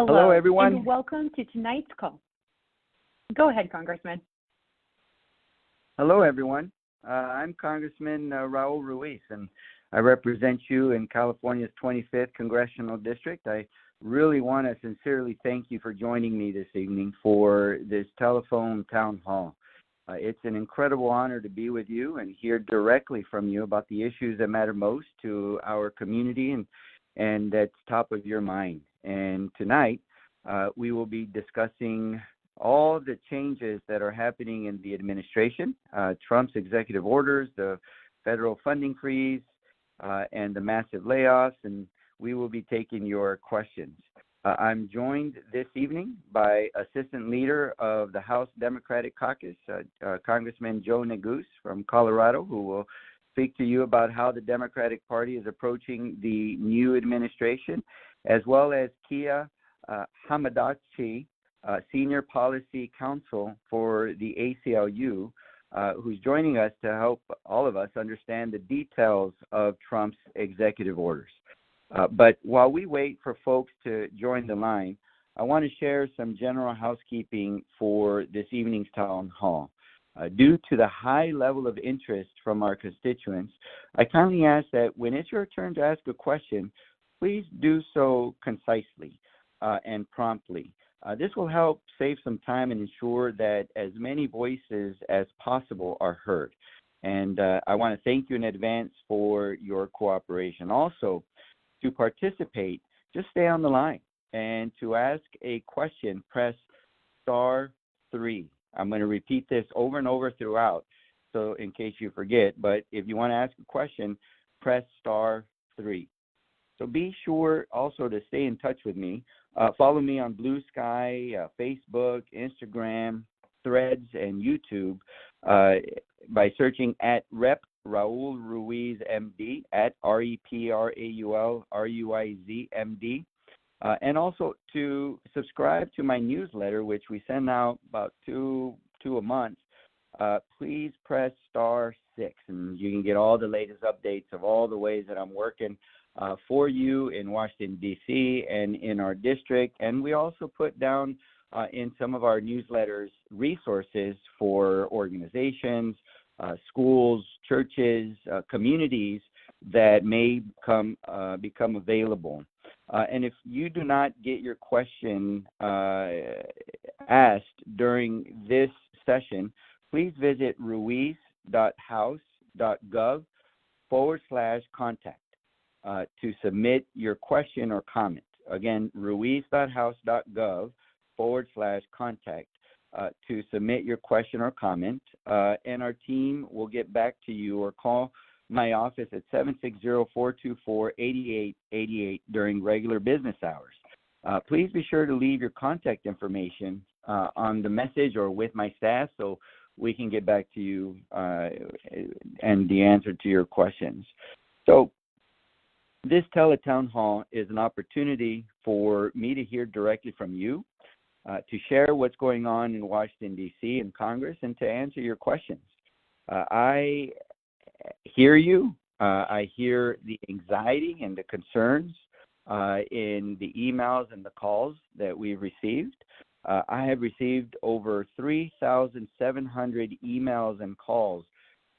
Hello, everyone. And welcome to tonight's call. Go ahead, Congressman. Hello, everyone. I'm Congressman Raul Ruiz, and I represent you in California's 25th Congressional District. I really want to sincerely thank you for joining me this evening for this telephone town hall. It's an incredible honor to be with you and hear directly from you about the issues that matter most to our community and that's top of your mind. And tonight, we will be discussing all the changes that are happening in the administration, Trump's executive orders, the federal funding freeze, and the massive layoffs, and we will be taking your questions. I'm joined this evening by Assistant Leader of the House Democratic Caucus, Congressman Joe Neguse from Colorado, who will speak to you about how the Democratic Party is approaching the new administration, as well as Kia Hamadanchy, Senior Policy Counsel for the ACLU, who's joining us to help all of us understand the details of Trump's executive orders. But while we wait for folks to join the line, I want to share some general housekeeping for this evening's town hall. Due to the high level of interest from our constituents, I kindly ask that when it's your turn to ask a question, please do so concisely and promptly. This will help save some time and ensure that as many voices as possible are heard. And I want to thank you in advance for your cooperation. Also, to participate, just stay on the line. And to ask a question, press *3. I'm going to repeat this over and over throughout, so in case you forget. But if you want to ask a question, press *3. So be sure also to stay in touch with me. Follow me on Blue Sky, Facebook, Instagram, Threads, and YouTube by searching at Rep Raul Ruiz MD, at REPRAUL RUIZ MD. And also to subscribe to my newsletter, which we send out about two a month. Please press *6, and you can get all the latest updates of all the ways that I'm working for you in Washington, D.C. and in our district. And we also put down in some of our newsletters resources for organizations, schools, churches, communities that may become available. And if you do not get your question asked during this session, please visit ruiz.house.gov/contact to submit your question or comment. Again, ruiz.house.gov/contact to submit your question or comment. And our team will get back to you or call my office at 760-424-8888 during regular business hours. Please be sure to leave your contact information on the message or with my staff so we can get back to you and the answer to your questions. So this teletown hall is an opportunity for me to hear directly from you, to share what's going on in Washington, D.C. and Congress, and to answer your questions. I hear you. I hear the anxiety and the concerns in the emails and the calls that we've received. I have received over 3,700 emails and calls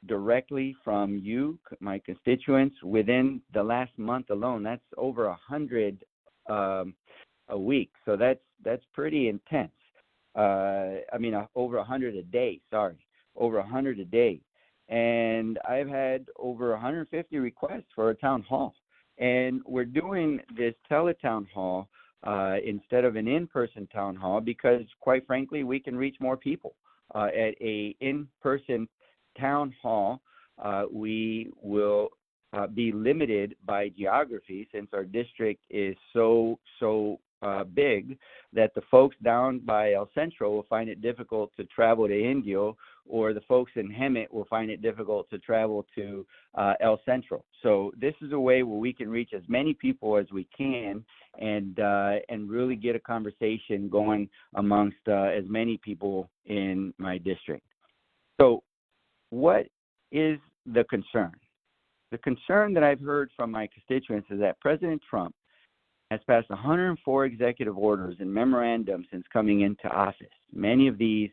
directly from you, my constituents, within the last month alone. That's over 100 a week. So that's pretty intense. Over 100 a day. Over 100 a day. And I've had over 150 requests for a town hall. And we're doing this teletown hall instead of an in-person town hall because, quite frankly, we can reach more people. At a in-person town hall, we will be limited by geography since our district is so big that the folks down by El Centro will find it difficult to travel to Indio, or the folks in Hemet will find it difficult to travel to El Centro. So this is a way where we can reach as many people as we can and really get a conversation going amongst as many people in my district. So what is the concern? The concern that I've heard from my constituents is that President Trump has passed 104 executive orders and memorandums since coming into office. Many of these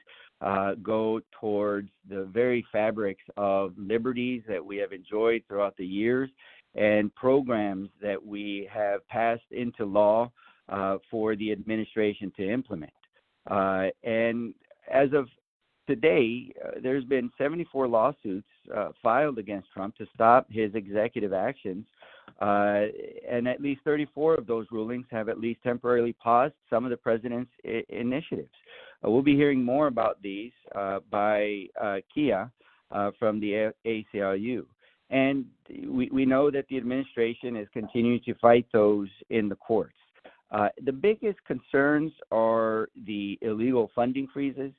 go towards the very fabrics of liberties that we have enjoyed throughout the years and programs that we have passed into law for the administration to implement. And as of today, there's been 74 lawsuits filed against Trump to stop his executive actions, and at least 34 of those rulings have at least temporarily paused some of the president's initiatives. We'll be hearing more about these by Kia from the ACLU. And we know that the administration is continuing to fight those in the courts. The biggest concerns are the illegal funding freezes.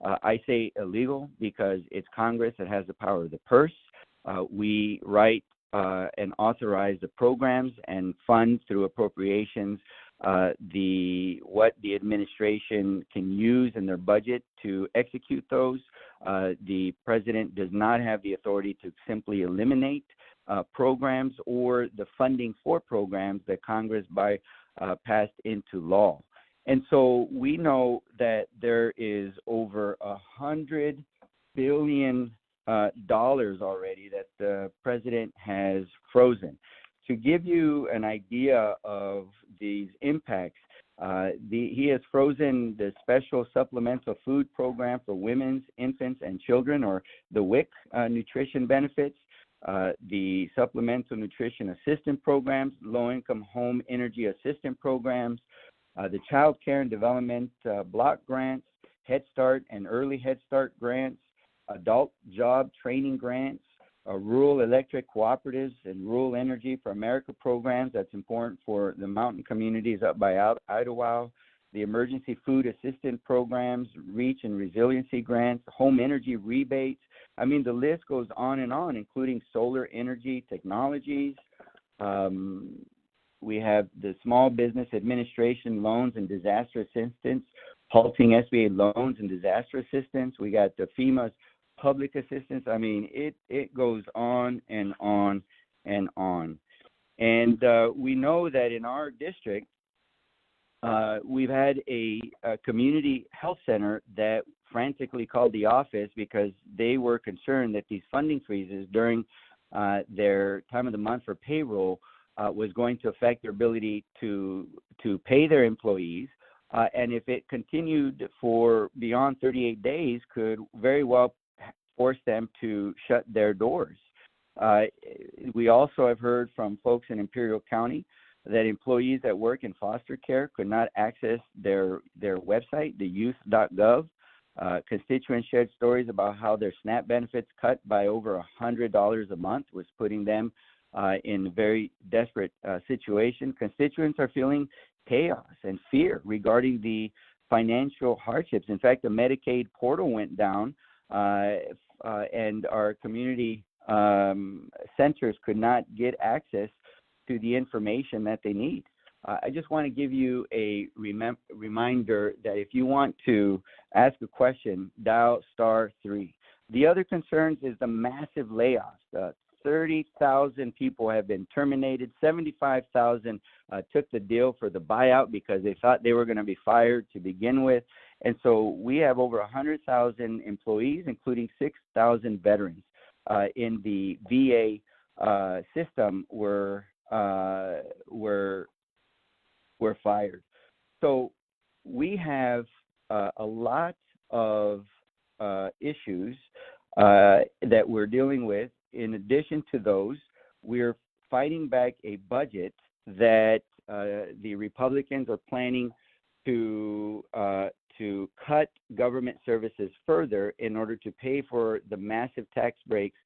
I say illegal because it's Congress that has the power of the purse. We write and authorize the programs and fund through appropriations what the administration can use in their budget to execute those. The president does not have the authority to simply eliminate programs or the funding for programs that Congress passed into law. And so we know that there is over $100 billion already that the president has frozen. To give you an idea of these impacts, he has frozen the Special Supplemental Food Program for Women's, Infants, and Children, or the WIC nutrition benefits, the Supplemental Nutrition Assistance Programs, Low-Income Home Energy Assistance Programs, the Child Care and Development Block Grants, Head Start and Early Head Start Grants, Adult Job Training Grants, Rural Electric Cooperatives and Rural Energy for America programs. That's important for the mountain communities up by Idaho. The Emergency Food Assistance Programs, Reach and Resiliency Grants, Home Energy Rebates. I mean, the list goes on, including solar energy technologies. We have the Small Business Administration loans and disaster assistance, halting SBA loans and disaster assistance. We got the FEMA's public assistance. I mean, it goes on and on and on. And we know that in our district, we've had a community health center that frantically called the office because they were concerned that these funding freezes during their time of the month for payroll was going to affect their ability to pay their employees. And if it continued for beyond 38 days, could very well force them to shut their doors. We also have heard from folks in Imperial County that employees that work in foster care could not access their website, theyouth.gov. Constituents shared stories about how their SNAP benefits cut by over $100 a month was putting them in a very desperate situation. Constituents are feeling chaos and fear regarding the financial hardships. In fact, the Medicaid portal went down, and our community centers could not get access to the information that they need. I just want to give you a reminder that if you want to ask a question, dial *3. The other concerns is the massive layoffs. 30,000 people have been terminated. 75,000 took the deal for the buyout because they thought they were going to be fired to begin with. And so we have over 100,000 employees, including 6,000 veterans in the VA system were fired. So we have a lot of issues that we're dealing with. In addition to those, we're fighting back a budget that the Republicans are planning to cut government services further in order to pay for the massive tax breaks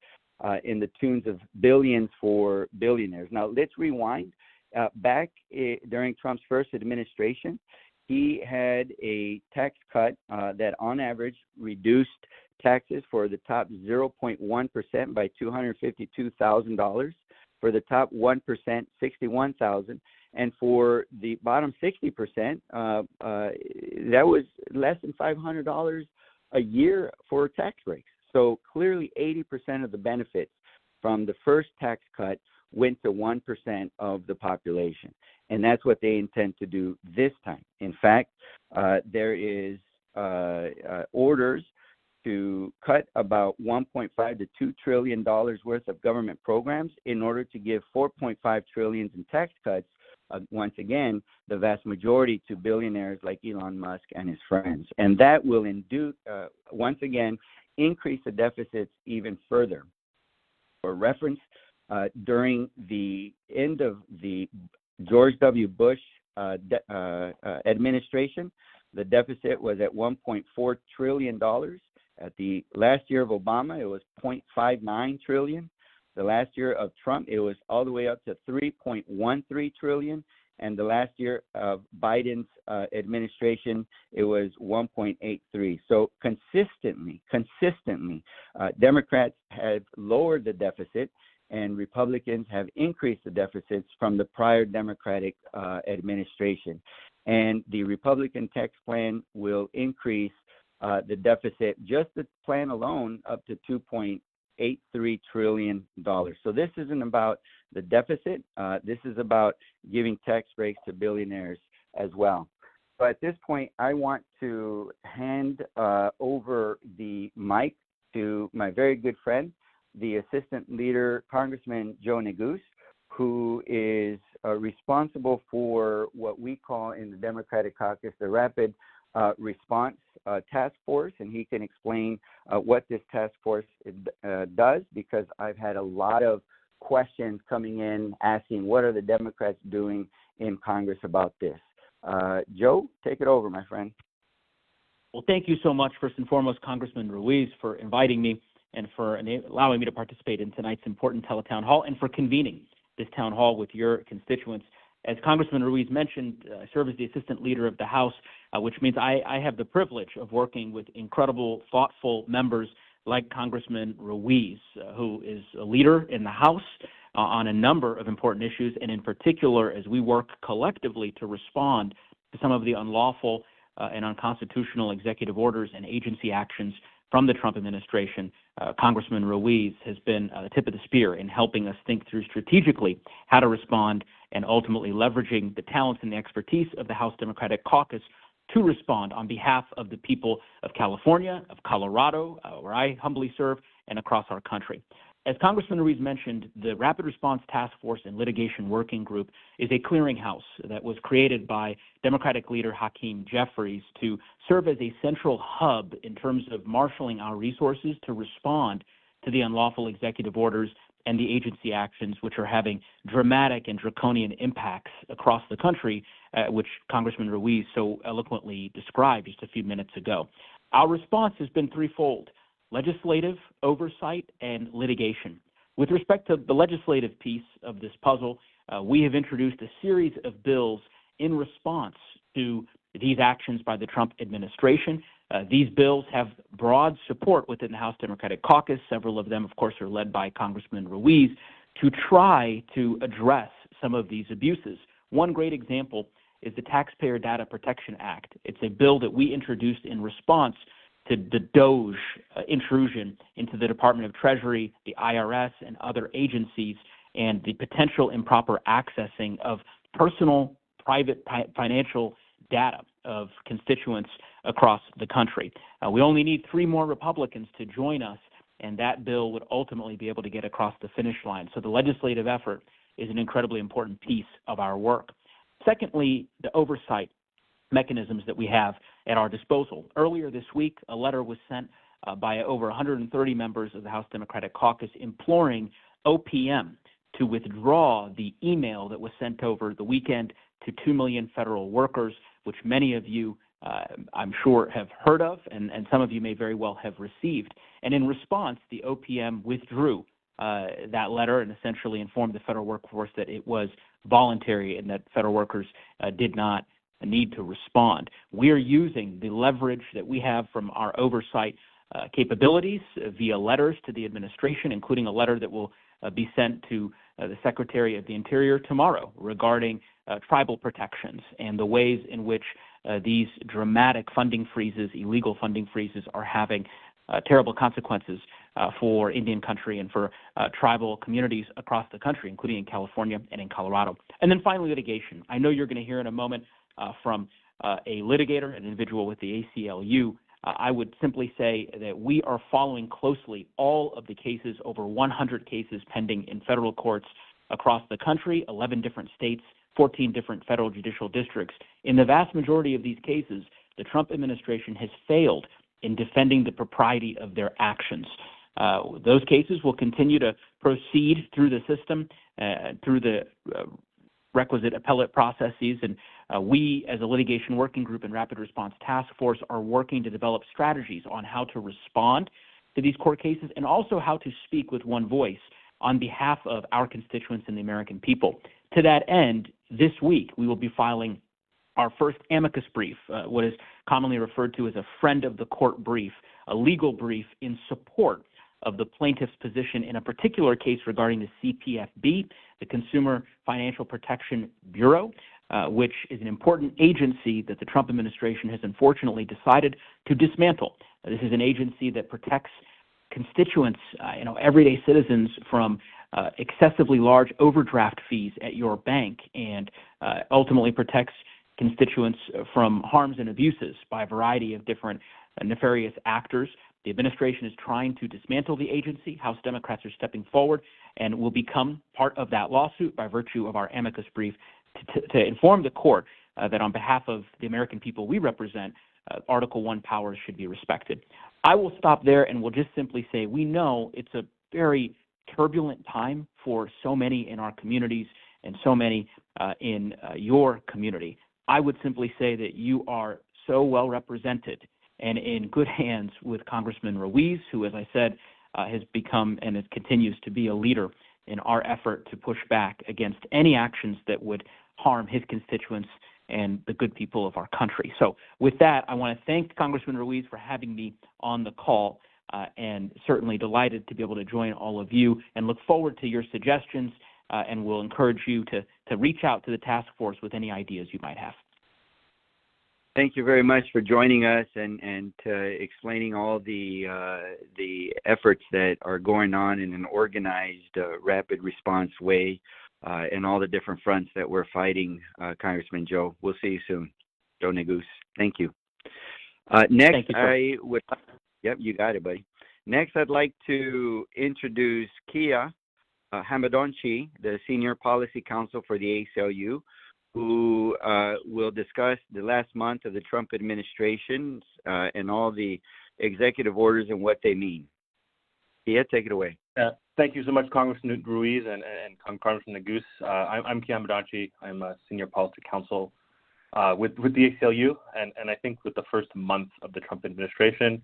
in the tunes of billions for billionaires. Now, let's rewind. Back during Trump's first administration, he had a tax cut that on average reduced taxes for the top 0.1% by $252,000, for the top 1%, $61,000, and for the bottom 60%, that was less than $500 a year for tax breaks. So clearly 80% of the benefits from the first tax cut went to 1% of the population. And that's what they intend to do this time. In fact, there is orders to cut about $1.5 to $2 trillion worth of government programs in order to give $4.5 trillion in tax cuts, once again, the vast majority to billionaires like Elon Musk and his friends. And that will once again, increase the deficits even further. For reference, during the end of the George W. Bush administration, the deficit was at $1.4 trillion. At the last year of Obama, it was $0.59 trillion. The last year of Trump, it was all the way up to $3.13 trillion. And the last year of Biden's administration, it was $1.83. So consistently, Democrats have lowered the deficit, and Republicans have increased the deficits from the prior Democratic administration. And the Republican tax plan will increase the deficit, just the plan alone, up to $2.83 trillion. So this isn't about the deficit. This is about giving tax breaks to billionaires as well. So at this point, I want to hand over the mic to my very good friend, the Assistant Leader, Congressman Joe Neguse, who is responsible for what we call in the Democratic Caucus the Rapid Response Task Force, and he can explain what this task force does, because I've had a lot of questions coming in asking what are the Democrats doing in Congress about this. Joe, take it over, my friend. Well, thank you so much, first and foremost, Congressman Ruiz, for inviting me and for allowing me to participate in tonight's important teletown hall, and for convening this town hall with your constituents. As Congressman Ruiz mentioned, I serve as the Assistant Leader of the House, which means I have the privilege of working with incredible, thoughtful members like Congressman Ruiz, who is a leader in the House on a number of important issues, and in particular, as we work collectively to respond to some of the unlawful and unconstitutional executive orders and agency actions from the Trump administration, Congressman Ruiz has been the tip of the spear in helping us think through strategically how to respond, and ultimately leveraging the talents and the expertise of the House Democratic Caucus to respond on behalf of the people of California, of Colorado, where I humbly serve, and across our country. As Congressman Ruiz mentioned, the Rapid Response Task Force and Litigation Working Group is a clearinghouse that was created by Democratic leader Hakeem Jeffries to serve as a central hub in terms of marshaling our resources to respond to the unlawful executive orders and the agency actions which are having dramatic and draconian impacts across the country, which Congressman Ruiz so eloquently described just a few minutes ago. Our response has been threefold: legislative, oversight, and litigation. With respect to the legislative piece of this puzzle, we have introduced a series of bills in response to these actions by the Trump administration. These bills have broad support within the House Democratic Caucus. Several of them, of course, are led by Congressman Ruiz to try to address some of these abuses. One great example is the Taxpayer Data Protection Act. It's a bill that we introduced in response to the DOJ intrusion into the Department of Treasury, the IRS, and other agencies, and the potential improper accessing of personal, private financial data of constituents across the country. We only need 3 more Republicans to join us, and that bill would ultimately be able to get across the finish line. So the legislative effort is an incredibly important piece of our work. Secondly, the oversight mechanisms that we have at our disposal. Earlier this week, a letter was sent by over 130 members of the House Democratic Caucus imploring OPM to withdraw the email that was sent over the weekend to 2 million federal workers, which many of you, I'm sure, have heard of, and some of you may very well have received. And in response, the OPM withdrew that letter and essentially informed the federal workforce that it was voluntary and that federal workers did not need to respond. We are using the leverage that we have from our oversight capabilities via letters to the administration, including a letter that will be sent to the Secretary of the Interior tomorrow regarding tribal protections and the ways in which these dramatic funding freezes, illegal funding freezes, are having terrible consequences for Indian country and for tribal communities across the country, including in California and in Colorado. And then finally, litigation. I know you're going to hear in a moment from a litigator, an individual with the ACLU. I would simply say that we are following closely all of the cases, over 100 cases pending in federal courts across the country, 11 different states, 14 different federal judicial districts. In the vast majority of these cases, the Trump administration has failed in defending the propriety of their actions. Those cases will continue to proceed through the system, through the requisite appellate processes, and we, as a litigation working group and rapid response task force, are working to develop strategies on how to respond to these court cases and also how to speak with one voice on behalf of our constituents and the American people. To that end, this week we will be filing our first amicus brief, what is commonly referred to as a friend of the court brief, a legal brief in support of the plaintiff's position in a particular case regarding the CPFB, the Consumer Financial Protection Bureau, which is an important agency that the Trump administration has unfortunately decided to dismantle. This is an agency that protects constituents, everyday citizens from excessively large overdraft fees at your bank, and ultimately protects constituents from harms and abuses by a variety of different nefarious actors. The administration is trying to dismantle the agency. House Democrats are stepping forward and will become part of that lawsuit by virtue of our amicus brief to inform the court that on behalf of the American people we represent, Article I powers should be respected. I will stop there and will just simply say we know it's a very turbulent time for so many in our communities and so many in your community. I would simply say that you are so well represented and in good hands with Congressman Ruiz, who, as I said, has become and continues to be a leader in our effort to push back against any actions that would harm his constituents and the good people of our country. So with that, I want to thank Congressman Ruiz for having me on the call, and certainly delighted to be able to join all of you and look forward to your suggestions, and will encourage you to reach out to the task force with any ideas you might have. Thank you very much for joining us and explaining all the efforts that are going on in an organized, rapid response way, and all the different fronts that we're fighting, Congressman Joe. We'll see you soon. Joe Neguse. Thank you. Next, Thank you, yep, you got it, buddy. Next, I'd like to introduce Kia Hamadanchy, the Senior Policy Counsel for the ACLU, who will discuss the last month of the Trump administration and all the executive orders and what they mean. Kia, take it away. Thank you so much, Congressman Ruiz and Congressman Neguse. I'm Kia Hamadanchy. I'm a Senior Policy Counsel with the ACLU, and I think with the first month of the Trump administration,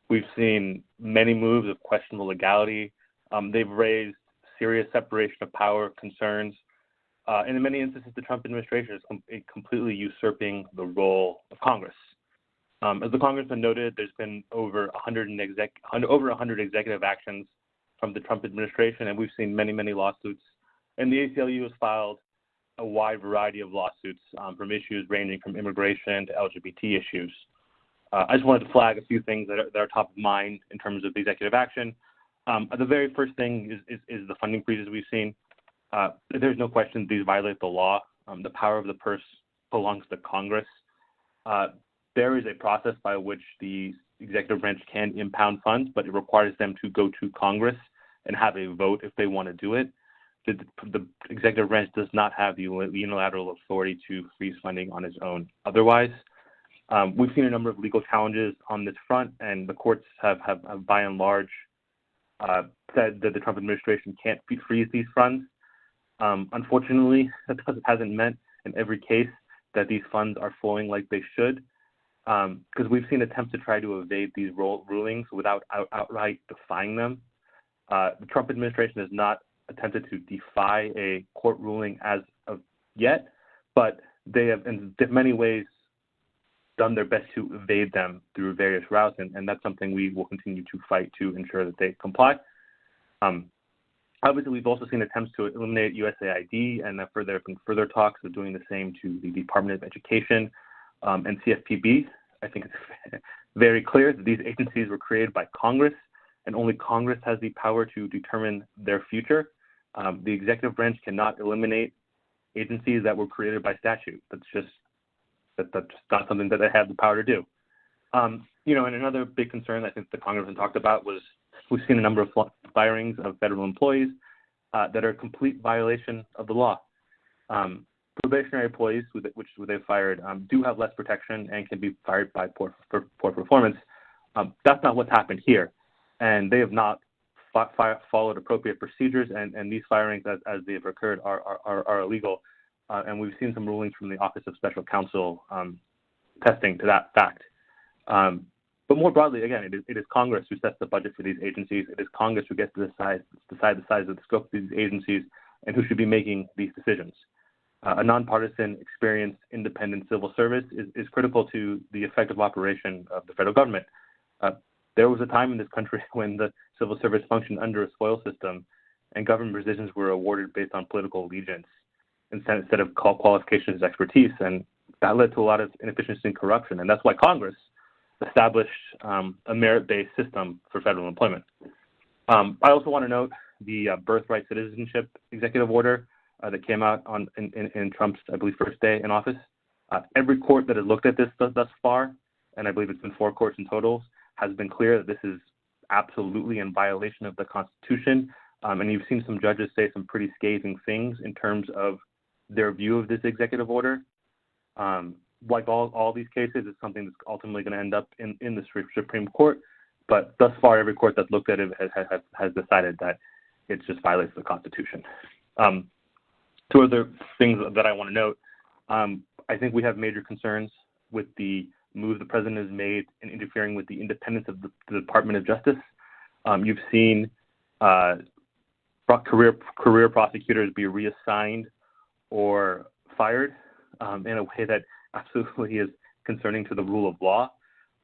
we've seen many moves of questionable legality. They've raised serious separation of power concerns. And in many instances, the Trump administration is completely usurping the role of Congress. As the Congressman noted, there's been over 100 executive actions from the Trump administration, and we've seen many, many lawsuits. And the ACLU has filed a wide variety of lawsuits from issues ranging from immigration to LGBT issues. I just wanted to flag a few things that are top of mind in terms of the executive action. The very first thing is the funding freezes we've seen. There's no question these violate the law. The power of the purse belongs to Congress. There is a process by which the executive branch can impound funds, but it requires them to go to Congress and have a vote if they want to do it. The executive branch does not have the unilateral authority to freeze funding on its own. Otherwise, we've seen a number of legal challenges on this front, and the courts have by and large said that the Trump administration can't freeze these funds. Unfortunately, that hasn't meant in every case that these funds are flowing like they should, because we've seen attempts to try to evade these rulings without outright defying them. The Trump administration has not attempted to defy a court ruling as of yet, but they have in many ways done their best to evade them through various routes, and that's something we will continue to fight to ensure that they comply. Obviously, we've also seen attempts to eliminate USAID, and there have been further talks of doing the same to the Department of Education and CFPB. I think it's very clear that these agencies were created by Congress and only Congress has the power to determine their future. The executive branch cannot eliminate agencies that were created by statute. That's just not something that they have the power to do. And another big concern I think the Congressman talked about was we've seen a number of firings of federal employees that are a complete violation of the law. Probationary employees, which they've fired, do have less protection and can be fired by poor performance. That's not what's happened here, and they have not followed appropriate procedures, and these firings, as they have occurred, are illegal. And we've seen some rulings from the Office of Special Counsel testing to that fact. But more broadly, again, it is Congress who sets the budget for these agencies. It is Congress who gets to decide the size of the scope of these agencies and who should be making these decisions. A nonpartisan, experienced, independent civil service is critical to the effective operation of the federal government. There was a time in this country when the civil service functioned under a spoil system and government positions were awarded based on political allegiance instead of qualifications and expertise, and that led to a lot of inefficiency and corruption, and that's why Congress established a merit-based system for federal employment. I also want to note the birthright citizenship executive order that came out in Trump's, I believe, first day in office. Every court that has looked at this thus far, and I believe it's been 4 courts in total, has been clear that this is absolutely in violation of the Constitution. And you've seen some judges say some pretty scathing things in terms of their view of this executive order. Like all these cases, it's something that's ultimately going to end up in the Supreme Court. But thus far, every court that's looked at it has decided that it just violates the Constitution. 2 other things that I want to note. I think we have major concerns with the move the president has made in interfering with the independence of the Department of Justice. You've seen career prosecutors be reassigned or fired in a way that absolutely is concerning to the rule of law.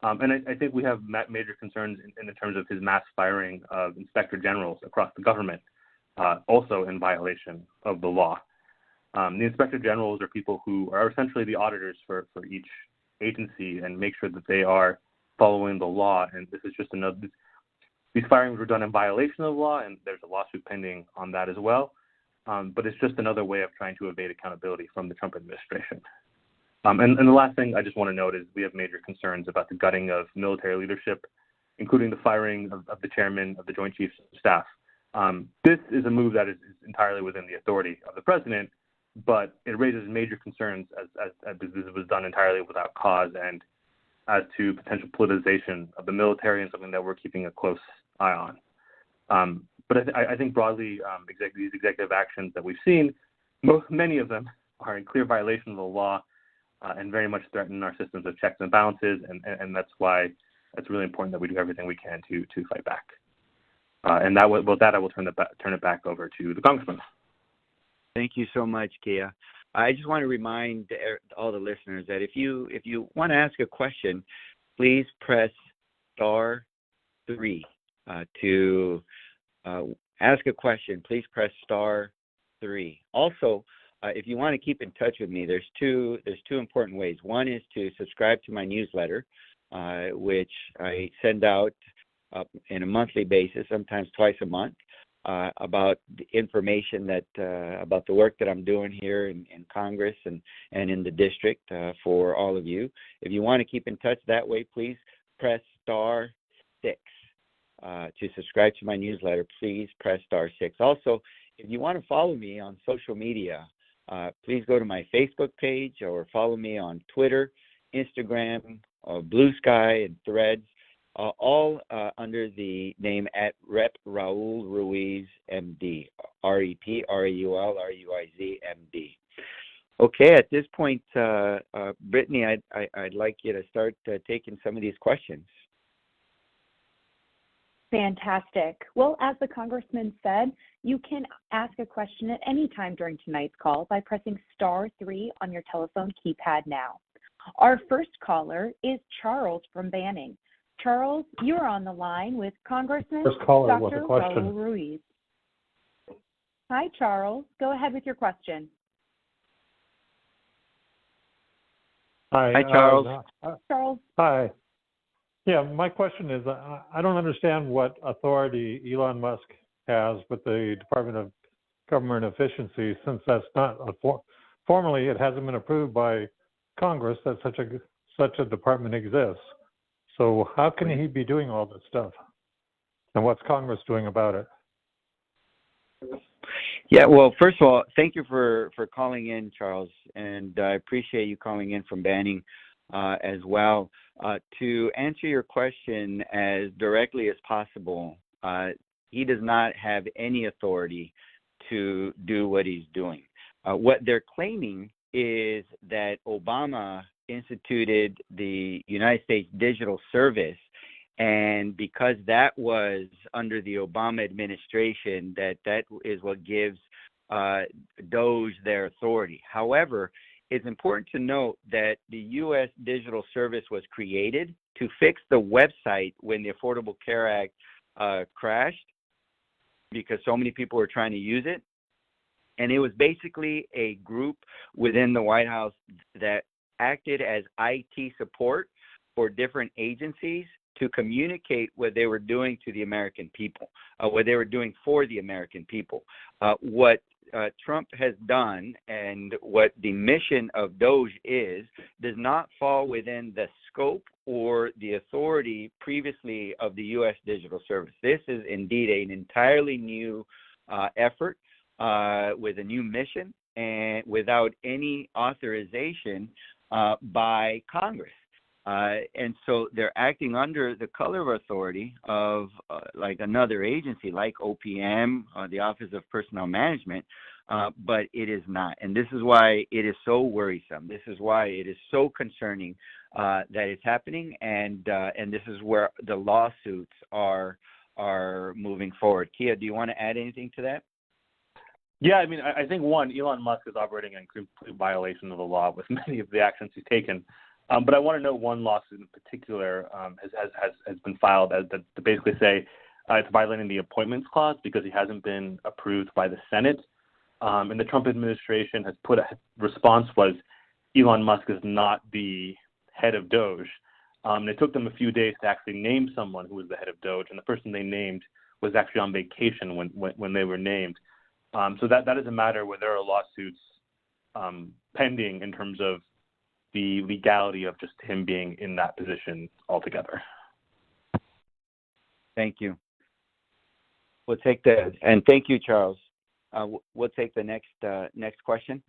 And I think we have major concerns in terms of his mass firing of inspector generals across the government, also in violation of the law. The inspector generals are people who are essentially the auditors for each agency and make sure that they are following the law. And this is just these firings were done in violation of the law, and there's a lawsuit pending on that as well. But it's just another way of trying to evade accountability from the Trump administration. And the last thing I just want to note is we have major concerns about the gutting of military leadership, including the firing of the chairman of the Joint Chiefs of Staff. This is a move that is entirely within the authority of the president, but it raises major concerns as this was done entirely without cause and as to potential politicization of the military, and something that we're keeping a close eye on. But I think broadly, these executive actions that we've seen, many of them are in clear violation of the law and very much threaten our systems of checks and balances, and that's why it's really important that we do everything we can to fight back. And with that, I will turn it back over to the Congressman. Thank you so much, Kia. I just want to remind all the listeners that if you want to ask a question, please press *3 to ask a question. Please press *3. Also, if you want to keep in touch with me, there's two important ways. One is to subscribe to my newsletter, which I send out in a monthly basis, sometimes twice a month, about the information about the work that I'm doing here in Congress and in the district for all of you. If you want to keep in touch that way, please press *6 to subscribe to my newsletter. Please press *6. Also, if you want to follow me on social media, please go to my Facebook page or follow me on Twitter, Instagram, Blue Sky, and Threads. All under the name @Rep Raul Ruiz, MD, REP RAUL RUIZ, MD. Okay, at this point, Brittany, I'd like you to start taking some of these questions. Fantastic. Well, as the Congressman said, you can ask a question at any time during tonight's call by pressing *3 on your telephone keypad now. Our first caller is Charles from Banning. Charles, you're on the line with Congressman Dr. Raul Ruiz. Hi, Charles. Go ahead with your question. Hi, Charles. Charles. Hi. Yeah, my question is, I don't understand what authority Elon Musk has with the Department of Government Efficiency, since that's not formally, it hasn't been approved by Congress that such a department exists. So how can he be doing all this stuff? And what's Congress doing about it? Yeah, well, first of all, thank you for calling in, Charles, and I appreciate you calling in from Banning as well. To answer your question as directly as possible, he does not have any authority to do what he's doing. What they're claiming is that Obama instituted the United States Digital Service, and because that was under the Obama administration, that is what gives DOJ their authority. However, it's important to note that the U.S. Digital Service was created to fix the website when the Affordable Care Act crashed, because so many people were trying to use it. And it was basically a group within the White House that acted as IT support for different agencies to communicate what they were doing to the American people, what they were doing for the American people. What Trump has done and what the mission of DOJ is does not fall within the scope or the authority previously of the U.S. Digital Service. This is indeed an entirely new effort with a new mission and without any authorization by Congress. And so they're acting under the color of authority of like another agency like OPM, the Office of Personnel Management, but it is not. And this is why it is so worrisome. This is why it is so concerning that it's happening, and this is where the lawsuits are moving forward. Kia, do you want to add anything to that? Yeah, I mean, I think one, Elon Musk is operating in complete violation of the law with many of the actions he's taken. But I want to note one lawsuit in particular has been filed to basically say it's violating the appointments clause because he hasn't been approved by the Senate. And the Trump administration has put a response was Elon Musk is not the head of DOJ. And it took them a few days to actually name someone who was the head of DOJ, and the person they named was actually on vacation when they were named. So that is a matter where there are lawsuits pending in terms of the legality of just him being in that position altogether. Thank you. We'll take and thank you, Charles. We'll take the next question.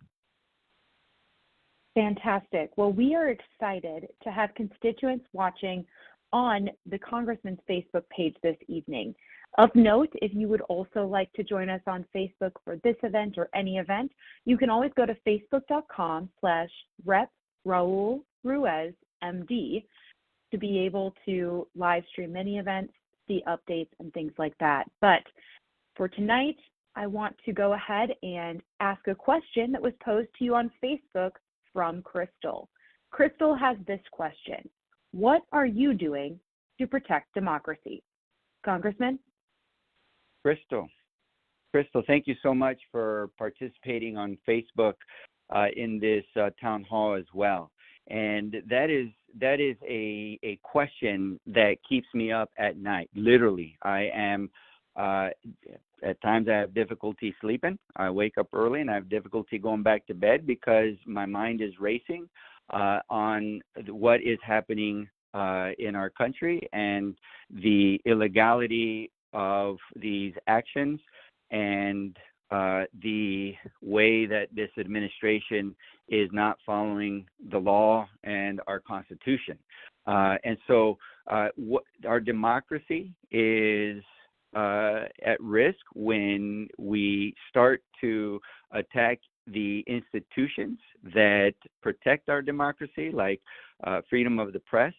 Fantastic. Well, we are excited to have constituents watching on the Congressman's Facebook page this evening. Of note, if you would also like to join us on Facebook for this event or any event, you can always go to facebook.com/Rep Raul Ruiz, MD, to be able to live stream any events, see updates, and things like that. But for tonight, I want to go ahead and ask a question that was posed to you on Facebook from Crystal. Crystal has this question: what are you doing to protect democracy? Congressman? Crystal, thank you so much for participating on Facebook in this town hall as well. And that is a question that keeps me up at night. Literally, I am at times I have difficulty sleeping. I wake up early and I have difficulty going back to bed because my mind is racing on what is happening in our country and the illegality of these actions and the way that this administration is not following the law and our Constitution. And so our democracy is at risk when we start to attack the institutions that protect our democracy, like freedom of the press,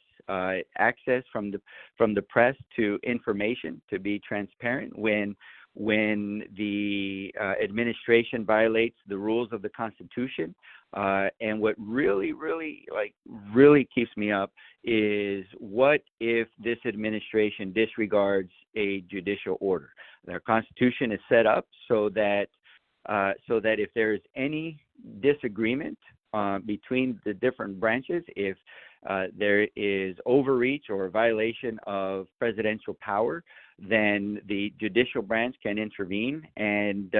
access from the press to information, to be transparent, when the administration violates the rules of the Constitution. And what really keeps me up is what if this administration disregards a judicial order? Our Constitution is set up so that if there is any disagreement between the different branches, if there is overreach or violation of presidential power, then the judicial branch can intervene and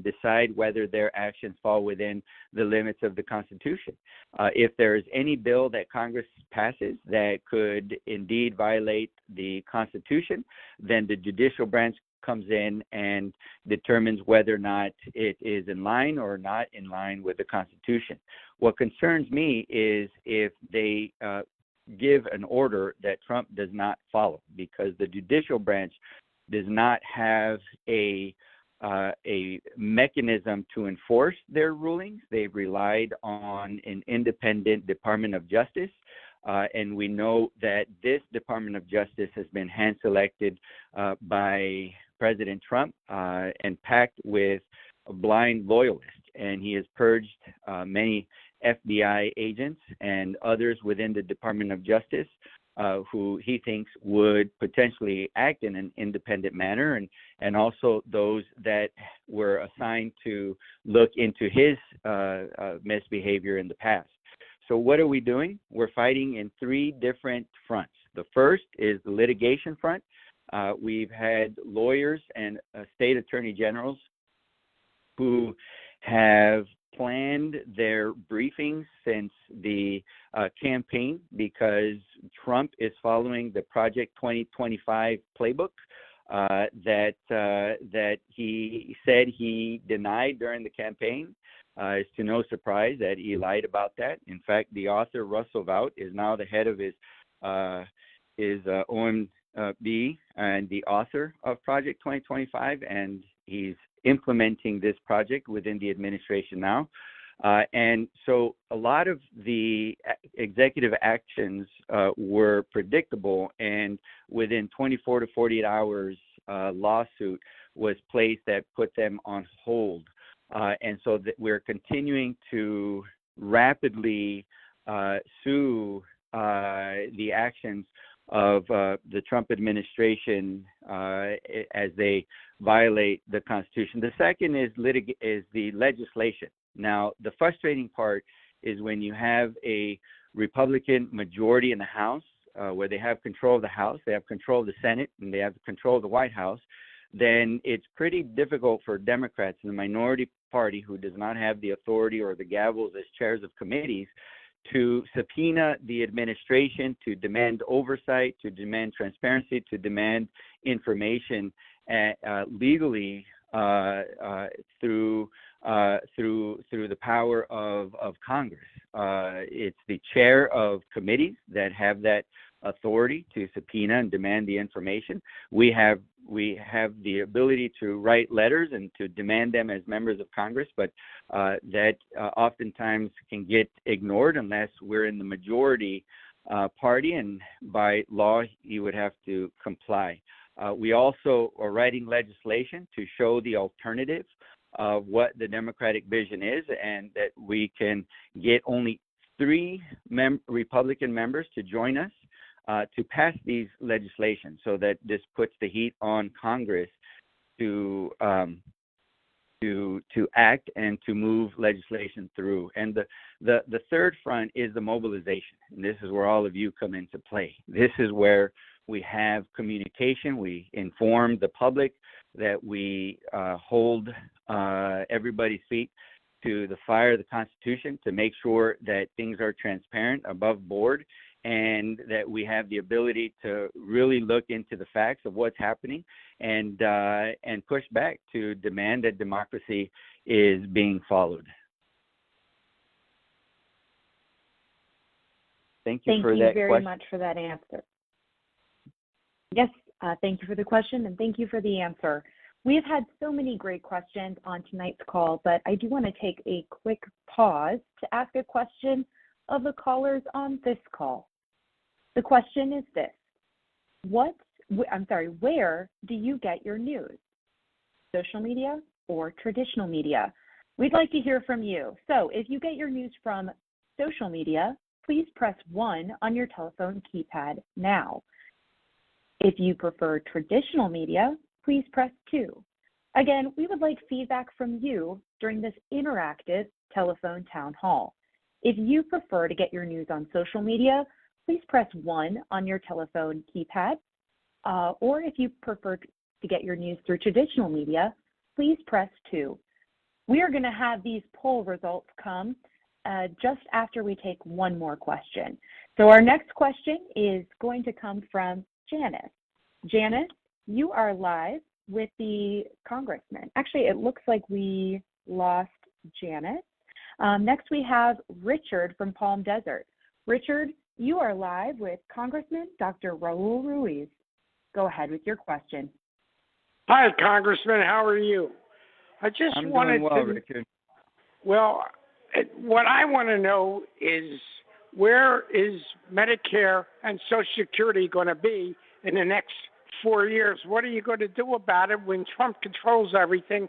decide whether their actions fall within the limits of the Constitution. If there's any bill that Congress passes that could indeed violate the Constitution, then the judicial branch comes in and determines whether or not it is in line or not in line with the Constitution. What concerns me is if they give an order that Trump does not follow, because the judicial branch does not have a mechanism to enforce their rulings. They've relied on an independent Department of Justice, and we know that this Department of Justice has been hand-selected by President Trump and packed with blind loyalists, and he has purged many FBI agents and others within the Department of Justice who he thinks would potentially act in an independent manner, and also those that were assigned to look into his misbehavior in the past. So what are we doing? We're fighting in three different fronts. The first is the litigation front. We've had lawyers and state attorney generals who have planned their briefings since the campaign, because Trump is following the Project 2025 playbook that he said he denied during the campaign. It's to no surprise that he lied about that. In fact, the author, Russell Vought, is now the head of his OMB and the author of Project 2025, and he's implementing this project within the administration now. And so a lot of the executive actions were predictable, and within 24 to 48 hours, a lawsuit was placed that put them on hold. And so that we're continuing to rapidly sue the actions of the Trump administration as they violate the Constitution. The second is the legislation. Now, the frustrating part is when you have a Republican majority in the House, where they have control of the House, they have control of the Senate, and they have control of the White House, then it's pretty difficult for Democrats in the minority party who does not have the authority or the gavels as chairs of committees to subpoena the administration, to demand oversight, to demand transparency, to demand information legally through the power of Congress. It's the chair of committees that have that authority to subpoena and demand the information. We have the ability to write letters and to demand them as members of Congress, but that oftentimes can get ignored unless we're in the majority party, and by law you would have to comply. We also are writing legislation to show the alternative of what the Democratic vision is, and that we can get only 3 Republican members to join us to pass these legislation, so that this puts the heat on Congress to act and to move legislation through. And the third front is the mobilization. And this is where all of you come into play. This is where we have communication. We inform the public that we hold everybody's feet to the fire of the Constitution to make sure that things are transparent, above board, and that we have the ability to really look into the facts of what's happening and push back to demand that democracy is being followed. Thank you for that question. Thank you very much for that answer. Yes, thank you for the question, and thank you for the answer. We have had so many great questions on tonight's call, but I do want to take a quick pause to ask a question of the callers on this call. The question is this: where do you get your news? Social media or traditional media? We'd like to hear from you. So if you get your news from social media, please press 1 on your telephone keypad now. If you prefer traditional media, please press 2. Again, we would like feedback from you during this interactive telephone town hall. If you prefer to get your news on social media, please press 1 on your telephone keypad. Or if you prefer to get your news through traditional media, please press 2. We are going to have these poll results come just after we take one more question. So our next question is going to come from Janice. Janice, you are live with the Congressman. Actually, it looks like we lost Janice. Next, we have Richard from Palm Desert. Richard, you are live with Congressman Dr. Raul Ruiz. Go ahead with your question. Hi, Congressman. How are you? I'm doing well, Richard. Well, what I want to know is, where is Medicare and Social Security going to be in the next 4 years? What are you going to do about it when Trump controls everything?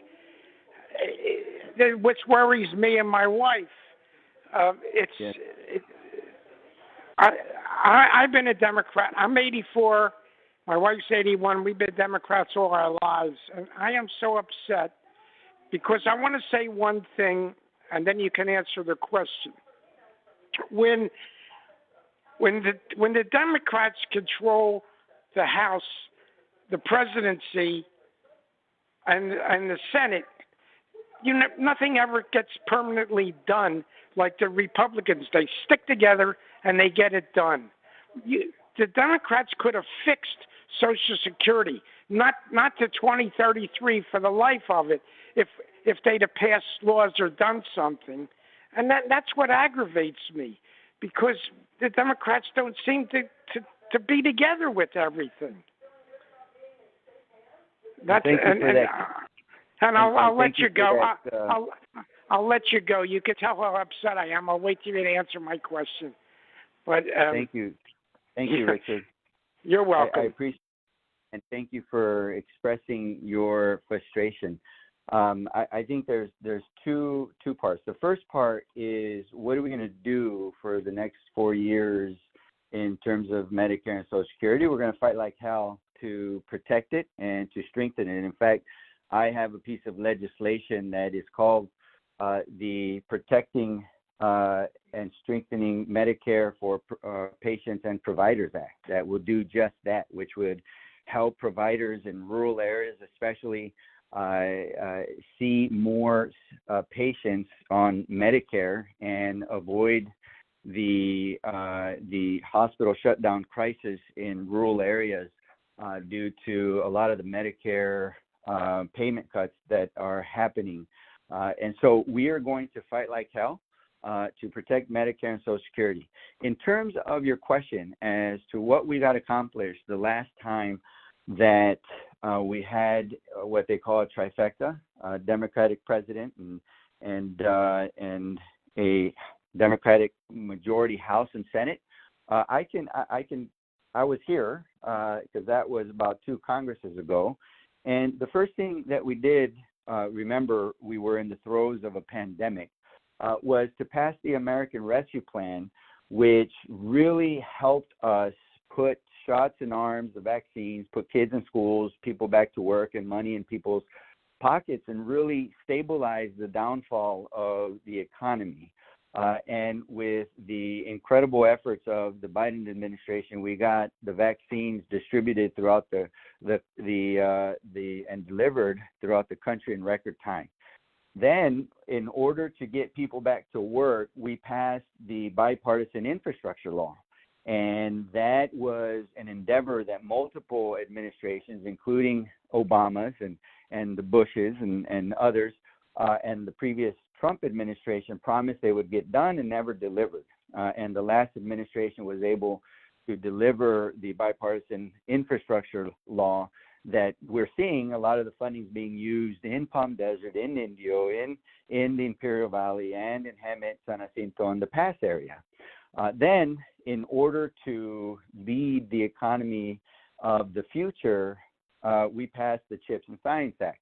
Which worries me and my wife. I've been a Democrat. I'm 84. My wife's 81. We've been Democrats all our lives. And I am so upset because I want to say one thing, and then you can answer the question. When the Democrats control the House, the presidency, and the Senate, nothing ever gets permanently done like the Republicans. They stick together and they get it done. The Democrats could have fixed Social Security, not to 2033 for the life of it, if they'd have passed laws or done something. And that's what aggravates me, because the Democrats don't seem to be together with everything. Thank you for that. And I'll let you go. I'll let you go. You can tell how upset I am. I'll wait for you to answer my question. But thank you, Richard. You're welcome. I appreciate it, and thank you for expressing your frustration. I think there's two parts. The first part is, what are we going to do for the next 4 years in terms of Medicare and Social Security? We're going to fight like hell to protect it and to strengthen it. In fact, I have a piece of legislation that is called the Protecting and Strengthening Medicare for Patients and Providers Act, that will do just that, which would help providers in rural areas especially see more patients on Medicare and avoid the hospital shutdown crisis in rural areas due to a lot of the Medicare payment cuts that are happening. And so we are going to fight like hell to protect Medicare and Social Security. In terms of your question as to what we got accomplished the last time that we had what they call a trifecta, a Democratic president and a Democratic majority House and Senate, I was here because that was about 2 Congresses ago. And the first thing that we did, remember, we were in the throes of a pandemic, was to pass the American Rescue Plan, which really helped us put shots in arms, the vaccines, put kids in schools, people back to work, and money in people's pockets, and really stabilize the downfall of the economy. And with the incredible efforts of the Biden administration, we got the vaccines distributed throughout and delivered throughout the country in record time. Then, in order to get people back to work, we passed the bipartisan infrastructure law. And that was an endeavor that multiple administrations, including Obama's and the Bushes and others, and the previous Trump administration, promised they would get done and never delivered. And the last administration was able to deliver the bipartisan infrastructure law that we're seeing. A lot of the funding is being used in Palm Desert, in Indio, in the Imperial Valley, and in Hemet, San Jacinto, and the Pass area. Then, in order to lead the economy of the future, we passed the CHIPS and Science Act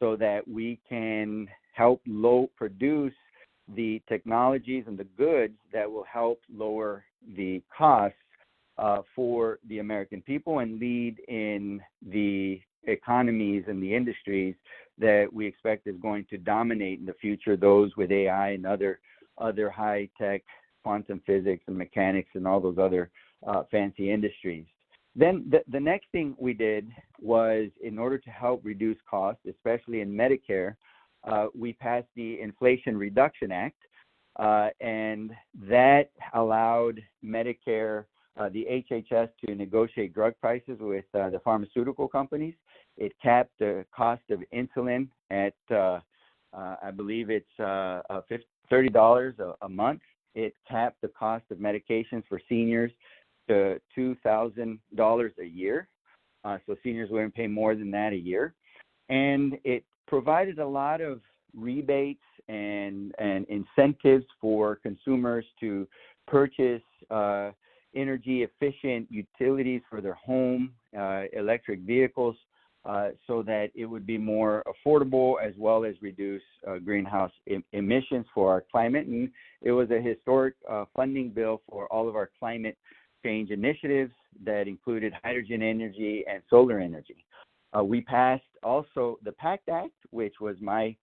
so that we can help produce the technologies and the goods that will help lower the costs for the American people and lead in the economies and the industries that we expect is going to dominate in the future, those with AI and other high-tech, quantum physics and mechanics and all those other fancy industries. Then the next thing we did was, in order to help reduce costs, especially in Medicare, we passed the Inflation Reduction Act, and that allowed Medicare, the HHS, to negotiate drug prices with the pharmaceutical companies. It capped the cost of insulin at, I believe it's $30 a month. It capped the cost of medications for seniors to $2,000 a year. So seniors wouldn't pay more than that a year. And it provided a lot of rebates and incentives for consumers to purchase energy efficient utilities for their home, electric vehicles, so that it would be more affordable, as well as reduce greenhouse emissions for our climate. And it was a historic funding bill for all of our climate change initiatives that included hydrogen energy and solar energy. We passed also the PACT Act, which was my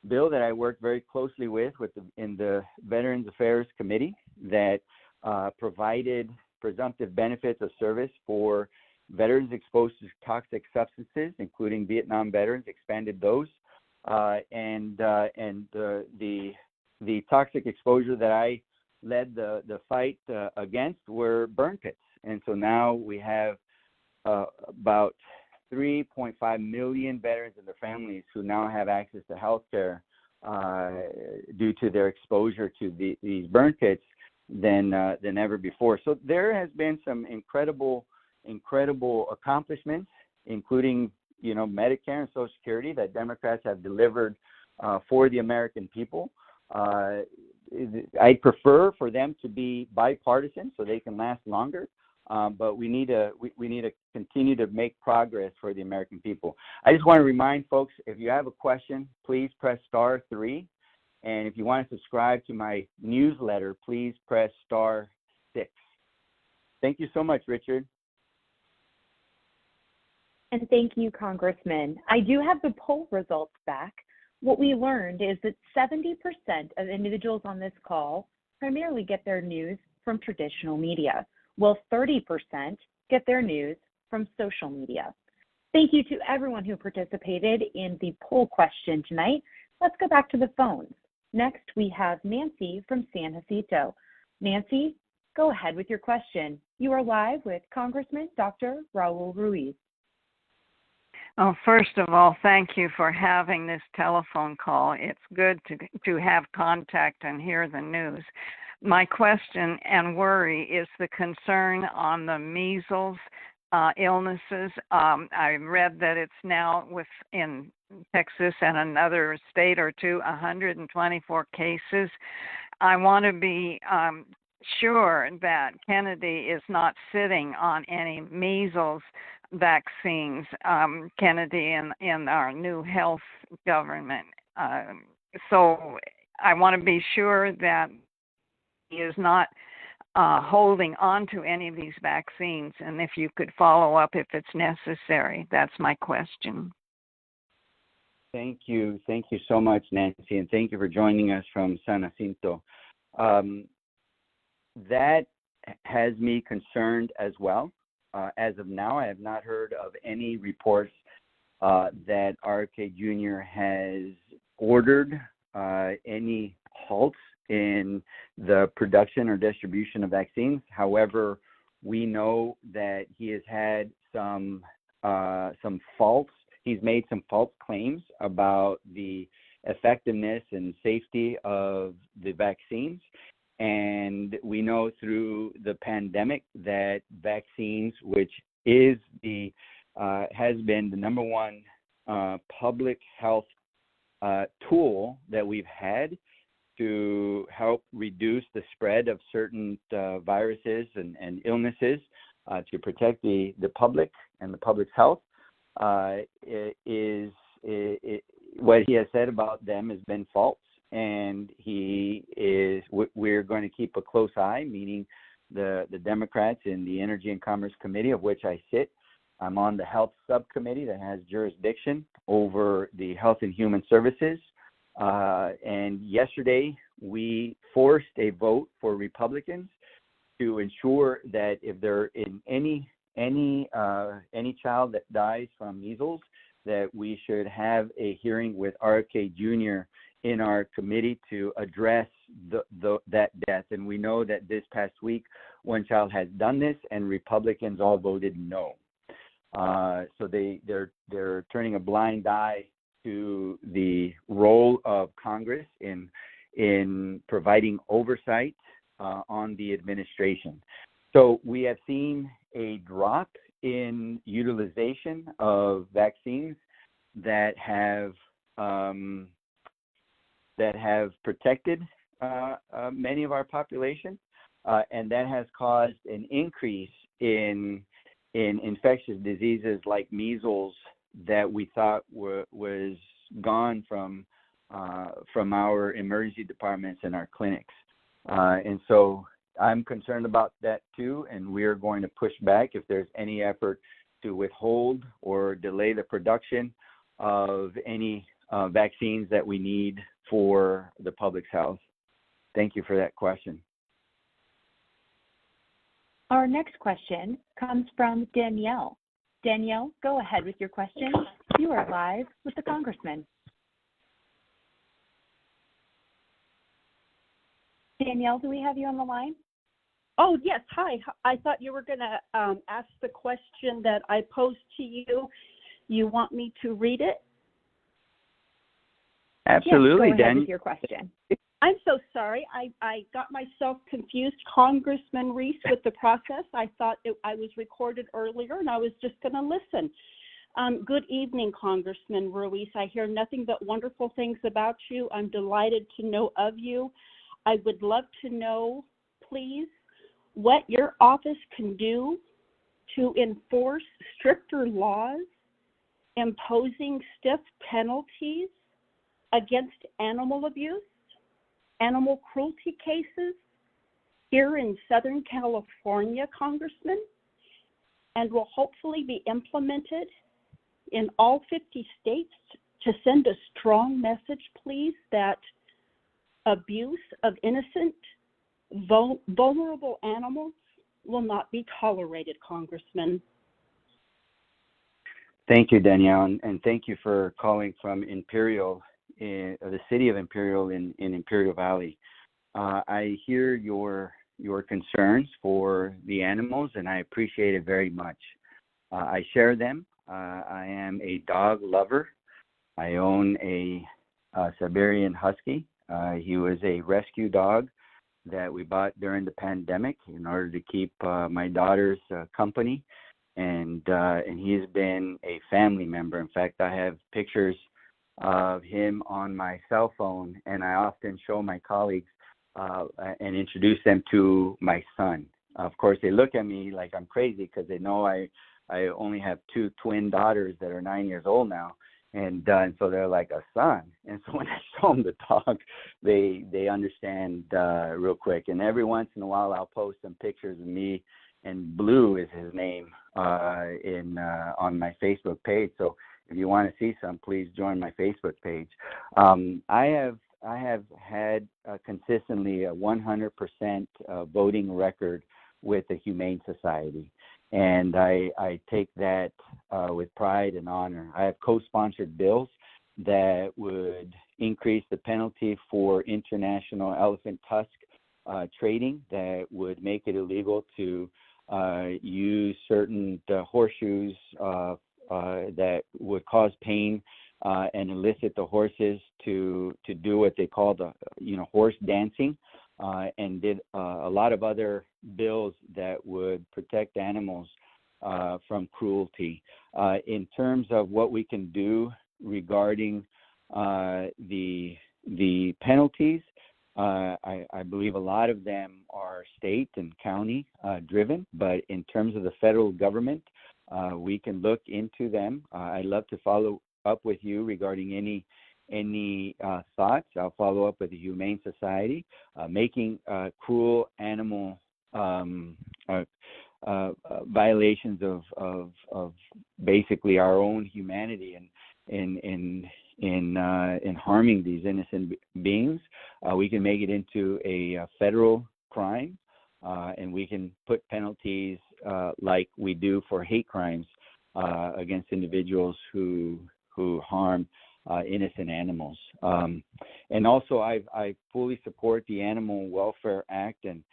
bill that I worked very closely with in the Veterans Affairs Committee, that provided presumptive benefits of service for veterans exposed to toxic substances, including Vietnam veterans, expanded those, and the toxic exposure that I led the fight against were burn pits. And so now we have about 3.5 million veterans and their families who now have access to health care due to their exposure to these burn pits than ever before. So there has been some incredible accomplishments, including, Medicare and Social Security, that Democrats have delivered for the American people. I prefer for them to be bipartisan so they can last longer, but we need to continue to make progress for the American people. I just want to remind folks, if you have a question, please press *3, and if you want to subscribe to my newsletter, please press *6. Thank you so much, Richard. And thank you, Congressman. I do have the poll results back. What we learned is that 70% of individuals on this call primarily get their news from traditional media, while 30% get their news from social media. Thank you to everyone who participated in the poll question tonight. Let's go back to the phones. Next, we have Nancy from San Jacinto. Nancy, go ahead with your question. You are live with Congressman Dr. Raul Ruiz. Oh, first of all, thank you for having this telephone call. It's good to have contact and hear the news. My question and worry is the concern on the measles illnesses. I read that it's now in Texas and another state or two, 124 cases. I want to be sure that Kennedy is not sitting on any measles vaccines, Kennedy in our new health government. So I want to be sure that he is not holding on to any of these vaccines, and if you could follow up if it's necessary. That's my question. Thank you so much, Nancy, and thank you for joining us from San Jacinto. That has me concerned as well. As of now, I have not heard of any reports that RFK Jr. has ordered any halts in the production or distribution of vaccines. However, we know that he has had some false. He's made some false claims about the effectiveness and safety of the vaccines. And we know through the pandemic that vaccines, which is has been the number one public health tool that we've had to help reduce the spread of certain viruses and illnesses, to protect the public and the public's health, what he has said about them has been false. And we're going to keep a close eye, meaning the Democrats in the Energy and Commerce Committee, of which I sit. I'm on the Health Subcommittee that has jurisdiction over the Health and Human Services. And yesterday, we forced a vote for Republicans to ensure that if there in any child that dies from measles, that we should have a hearing with RFK Jr. in our committee to address that death. And we know that this past week, one child has done this, and Republicans all voted no. So they're turning a blind eye to the role of Congress in providing oversight on the administration. So we have seen a drop in utilization of vaccines that have protected many of our population, and that has caused an increase in infectious diseases like measles that we thought was gone from our emergency departments and our clinics. And so I'm concerned about that too, and we're going to push back if there's any effort to withhold or delay the production of any vaccines that we need for the public's health. Thank you for that question. Our next question comes from Danielle. Danielle, go ahead with your question. You are live with the Congressman. Danielle, do we have you on the line? Oh, yes. Hi. I thought you were going to ask the question that I posed to you. You want me to read it? Absolutely, yes, go ahead Dan. with your question. I'm so sorry. I got myself confused, Congressman Ruiz, with the process. I thought I was recorded earlier, and I was just going to listen. Good evening, Congressman Ruiz. I hear nothing but wonderful things about you. I'm delighted to know of you. I would love to know, please, what your office can do to enforce stricter laws imposing stiff penalties against animal abuse, animal cruelty cases here in Southern California, Congressman, and will hopefully be implemented in all 50 states to send a strong message, please, that abuse of innocent, vulnerable animals will not be tolerated, Congressman. Thank you, Danielle, and thank you for calling from Imperial, the city of Imperial in Imperial Valley. I hear your concerns for the animals, and I appreciate it very much. I share them. I am a dog lover. I own a Siberian Husky. He was a rescue dog that we bought during the pandemic in order to keep my daughter's company, and he has been a family member. In fact, I have pictures of him on my cell phone, and I often show my colleagues and introduce them to my son. Of course, they look at me like I'm crazy because they know I only have two twin daughters that are 9 years old now, and so they're like, a son. And so when I show them the dog, they understand real quick. And every once in a while, I'll post some pictures of me, and Blue is his name, on my Facebook page. So if you want to see some, please join my Facebook page. I have had consistently a 100% voting record with the Humane Society, and I take that with pride and honor. I have co-sponsored bills that would increase the penalty for international elephant tusk trading, that would make it illegal to use certain horseshoes that would cause pain and elicit the horses to do what they call the horse dancing, and did a lot of other bills that would protect animals from cruelty. In terms of what we can do regarding the penalties, I believe a lot of them are state and county driven, but in terms of the federal government, we can look into them. I'd love to follow up with you regarding any thoughts. I'll follow up with the Humane Society, making cruel animal violations of basically our own humanity in harming these innocent beings. We can make it into a federal crime, and we can put penalties like we do for hate crimes against individuals who harm innocent animals. And also, I fully support the Animal Welfare Act, and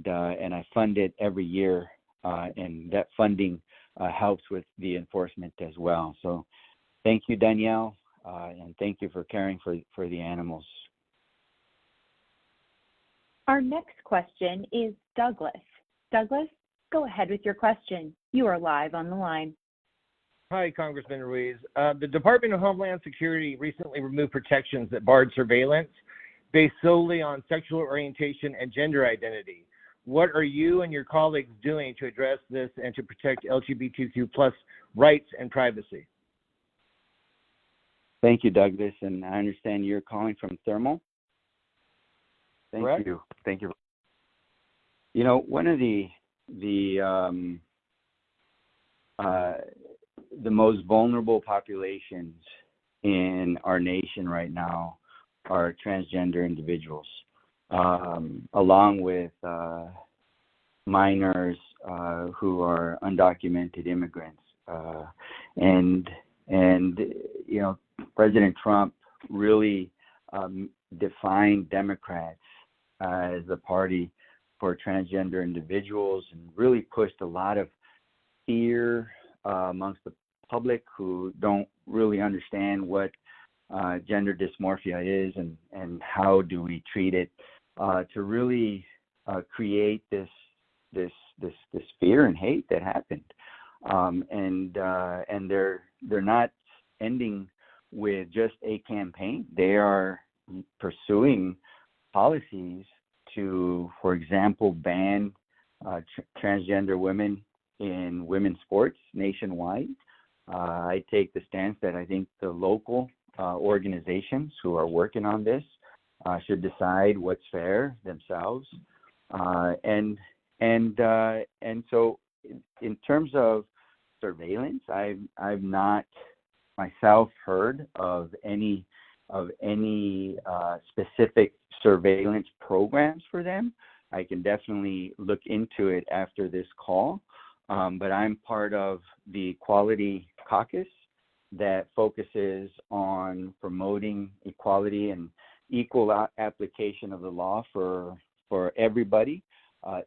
I fund it every year, and that funding helps with the enforcement as well. So, thank you, Danielle, and thank you for caring for the animals. Our next question is Douglas. Douglas, go ahead with your question. You are live on the line. Hi, Congressman Ruiz. The Department of Homeland Security recently removed protections that barred surveillance based solely on sexual orientation and gender identity. What are you and your colleagues doing to address this and to protect LGBTQ+ rights and privacy? Thank you, Douglas, and I understand you're calling from Thermal. Thank you. Thank you. You know, one of the most vulnerable populations in our nation right now are transgender individuals, along with minors who are undocumented immigrants. And you know, President Trump really defined Democrats as a party for transgender individuals, and really pushed a lot of fear amongst the public who don't really understand what gender dysmorphia is and how do we treat it, to really create this fear and hate that happened, and they're not ending with just a campaign. They are pursuing policies to, for example, ban transgender women in women's sports nationwide. I take the stance that I think the local organizations who are working on this should decide what's fair themselves. And so, in terms of surveillance, I've not myself heard of any specific surveillance programs for them. I can definitely look into it after this call, but I'm part of the Equality Caucus that focuses on promoting equality and equal application of the law for everybody,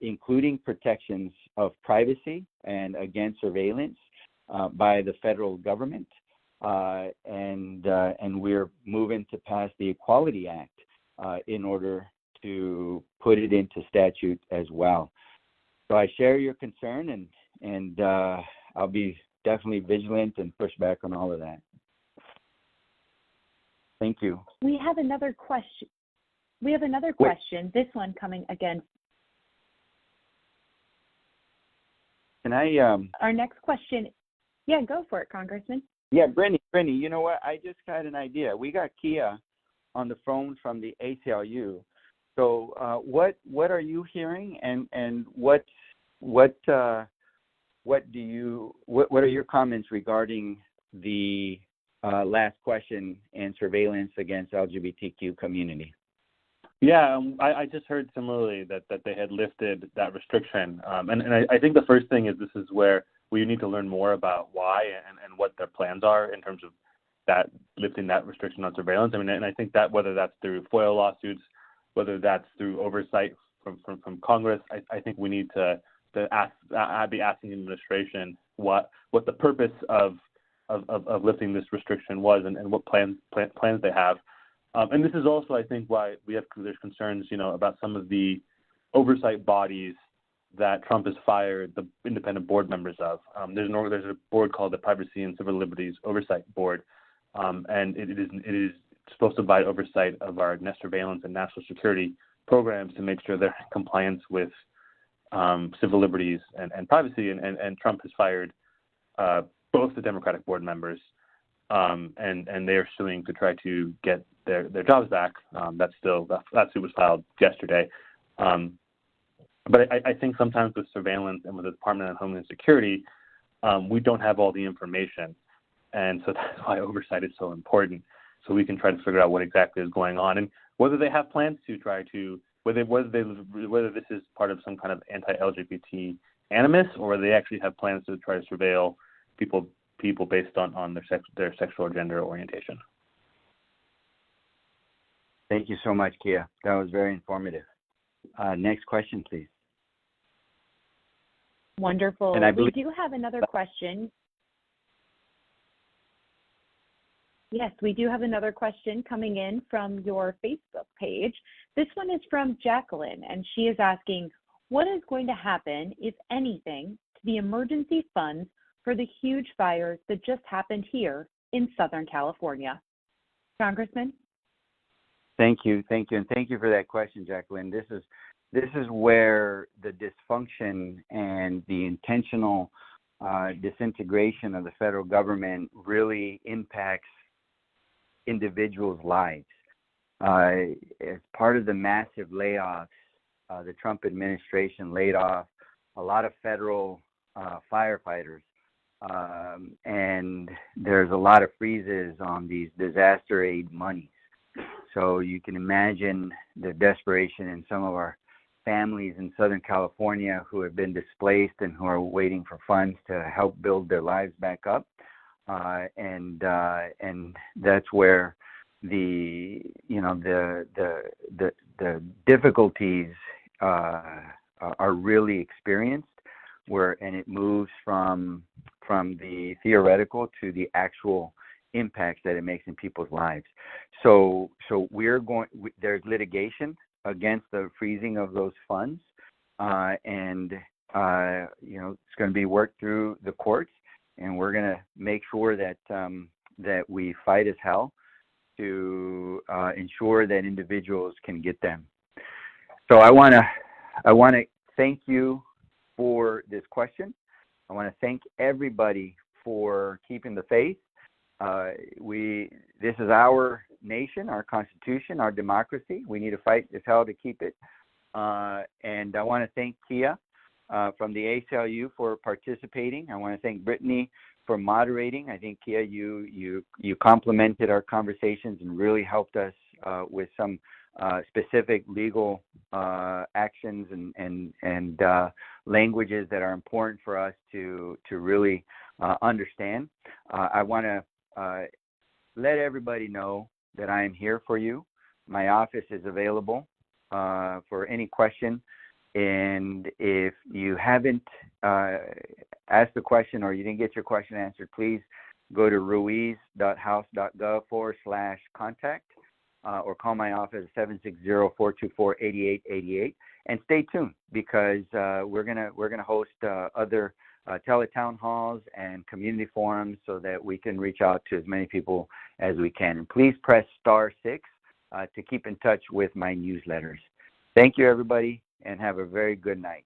including protections of privacy and against surveillance by the federal government. And we're moving to pass the Equality Act in order to put it into statute as well. So I share your concern, and I'll be definitely vigilant and push back on all of that. Thank you. We have another question. Question. This one coming again. Can I? Our next question. Yeah, go for it, Congressman. Yeah, Brittany, you know what? I just got an idea. We got Kia on the phone from the ACLU. So what are you hearing, and what are your comments regarding the last question and surveillance against LGBTQ community? Yeah, I just heard similarly that they had lifted that restriction, and I think the first thing is this is where we need to learn more about why and what their plans are in terms of that lifting that restriction on surveillance. I mean, and I think that whether that's through FOIA lawsuits, whether that's through oversight from Congress, I think we need to be asking the administration what the purpose of lifting this restriction was and what plans they have. And this is also, I think, why there's concerns, about some of the oversight bodies that Trump has fired the independent board members of. There's a board called the Privacy and Civil Liberties Oversight Board, and it is supposed to provide oversight of our surveillance and national security programs to make sure they're in compliance with civil liberties and privacy. And Trump has fired both the Democratic board members, and they are suing to try to get their jobs back. That suit was filed yesterday. But I think sometimes with surveillance and with the Department of Homeland Security, we don't have all the information. And so that's why oversight is so important, so we can try to figure out what exactly is going on and whether they have plans to try to whether this is part of some kind of anti-LGBT animus, or whether they actually have plans to try to surveil people based on their sexual or gender orientation. Thank you so much, Kia. That was very informative. Next question, please. Wonderful. And we do have another question. Yes, we do have another question coming in from your Facebook page. This one is from Jacqueline, and she is asking, what is going to happen, if anything, to the emergency funds for the huge fires that just happened here in Southern California? Congressman? Thank you, and thank you for that question, Jacqueline. This is where the dysfunction and the intentional disintegration of the federal government really impacts individuals' lives. As part of the massive layoffs, the Trump administration laid off a lot of federal firefighters, and there's a lot of freezes on these disaster aid monies. So you can imagine the desperation in some of our families in Southern California who have been displaced and who are waiting for funds to help build their lives back up. And that's where the difficulties are really experienced, and it moves from the theoretical to the actual impacts that it makes in people's lives. So there's litigation against the freezing of those funds, and it's going to be worked through the courts, and we're going to make sure that we fight as hell to ensure that individuals can get them. So I want to thank you for this question. I want to thank everybody for keeping the faith. This is our nation, our Constitution, our democracy. We need to fight as hell to keep it. And I want to thank Kia from the ACLU for participating. I want to thank Brittany for moderating. I think, Kia, you complemented our conversations and really helped us with some specific legal actions and languages that are important for us to really understand. I want to let everybody know that I am here for you. My office is available for any question. And if you haven't asked the question or you didn't get your question answered, please go to ruiz.house.gov/contact or call my office at 760-424-8888. And stay tuned because we're gonna host other tele-town halls and community forums so that we can reach out to as many people as we can. And please press *6 to keep in touch with my newsletters. Thank you, everybody, and have a very good night.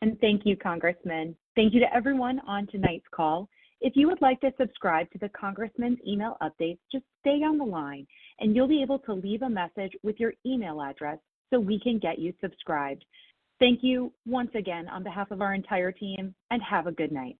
And thank you, Congressman. Thank you to everyone on tonight's call. If you would like to subscribe to the Congressman's email updates, just stay on the line, and you'll be able to leave a message with your email address so we can get you subscribed. Thank you once again on behalf of our entire team, and have a good night.